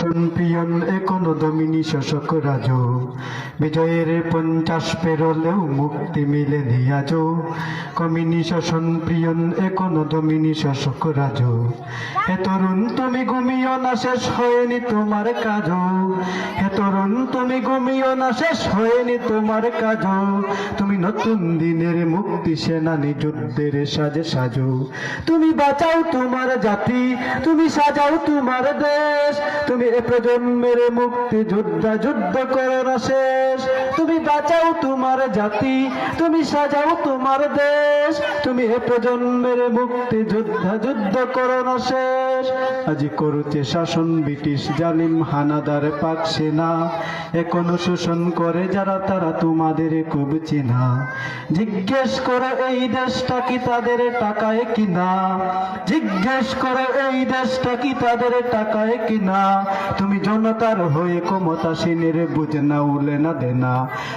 শোষণ প্রিয়ন এখনো দমিনী শোষক রাজ, বিজয়ের 50 পেরোলেও মুক্তি মিলেনি আজও। কমিনী শোষণ প্রিয়ন এখনো দমিনী শোষক রাজ, হে তরুণ তুমি ঘুমিও না, শেষ হয়নি তোমার কাজ। হে তরুণ তুমি ঘুমিও না, শেষ হয়নি তোমার কাজ। তুমি নতুন দিনের মুক্তি সেনানী, যুদ্ধের সাজে সাজো। তুমি বাঁচাও তোমার জাতি, তুমি সাজাও তোমার দেশ। তুমি এ প্রজন্মের মুক্তি যোদ্ধা, যুদ্ধ করো না শেষ। তুমি বাঁচাও তোমার জাতি, তুমি সাজাও তোমার দেশ। তুমি এ প্রজন্মের মুক্তি যোদ্ধা, যুদ্ধ করো না শেষ। আজি করছে শাসন ব্রিটিশ জালিম হানাদার পাক সেনা, এখনো শোষণ করে যারা তারা তোমাদের খুব চেনা। জিজ্ঞেস করে এই দেশটা কি তাদের টাকায় কিনা, জিজ্ঞেস করে এই দেশটা কি তাদের টাকায় কিনা। তুমি জনতার হয়ে ক্ষমতাসীনের বুঝ না উলে না দেনা।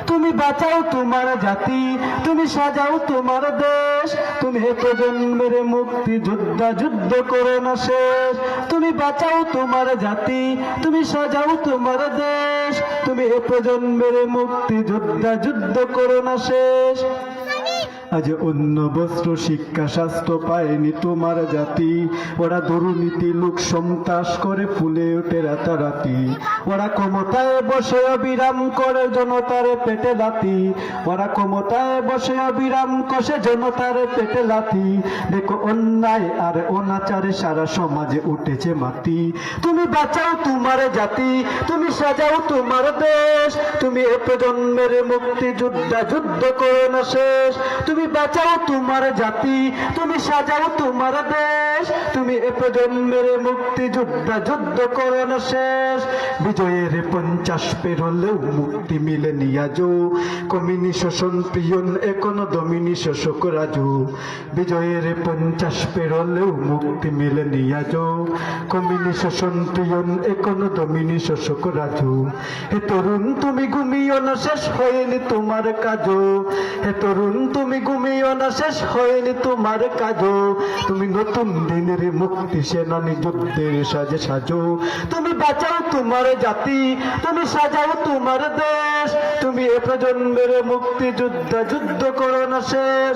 তুমি বাঁচাও তোমার জাতি, তুমি সাজাও তোমার দেশ। তুমি এ প্রজন্মের মুক্তি যোদ্ধা, যুদ্ধ করো না শেষ। তুমি বাঁচাও তোমার জাতি, তুমি সাজাও তোমার দেশ। তুমি এ প্রজন্মের মুক্তি যোদ্ধা, যুদ্ধ করো না শেষ। আজ অন্য বস্ত্র শিক্ষা স্বাস্থ্য পায়নি তোমার জাতি। ওরা দুর্নীতি লোক সন্ত্রাস করে ফুলে ওঠে রাতারাতি। ওরা ক্ষমতায় বসে অবিরাম করে জনতার পেটে লাথি। ওরা ক্ষমতায় বসে অবিরাম কষে জনতার পেটে লাথি। দেখো অন্যায় আর অনাচারে সারা সমাজে উঠেছে মাটি। তুমি বাঁচাও তোমার জাতি, তুমি সাজাও তোমার দেশ। তুমি এ প্রজন্মের মুক্তি যোদ্ধা, যুদ্ধ করো না শেষ। তুমি বাঁচাও তোমার জাতি, তুমি সাজাও তোমার দেশ। তুমি এ প্রজন্মের মুক্তি যোদ্ধা, যুদ্ধ করো না শেষ। বিজয়ের 50 পেরোলেও মুক্তি মিলেনি আজও। কমিনী শোষণ প্রিয়ন এখনো দমিনী শোষক রাজু। বিজয়ের 50 পেরোলেও মুক্তি মিলেনি আজও। কমিনী শোষণ প্রিয়ন এখনো দমিনী শোষক রাজু। হে তরুণ তুমি ঘুমিও না, শেষ হয়নি তোমার কাজ। হে তরুণ তুমি ঘুমিও না, শেষ হয়নি তোমার কাজ। তুমি নতুন দিনের মুক্তি সেনানী, যুদ্ধের সাজে সাজো। তুমি বাঁচাও তোমার জাতি, তুমি সাজাও তোমার দেশ। তুমি এ প্রজন্মের মুক্তি যোদ্ধা, যুদ্ধ করো না শেষ।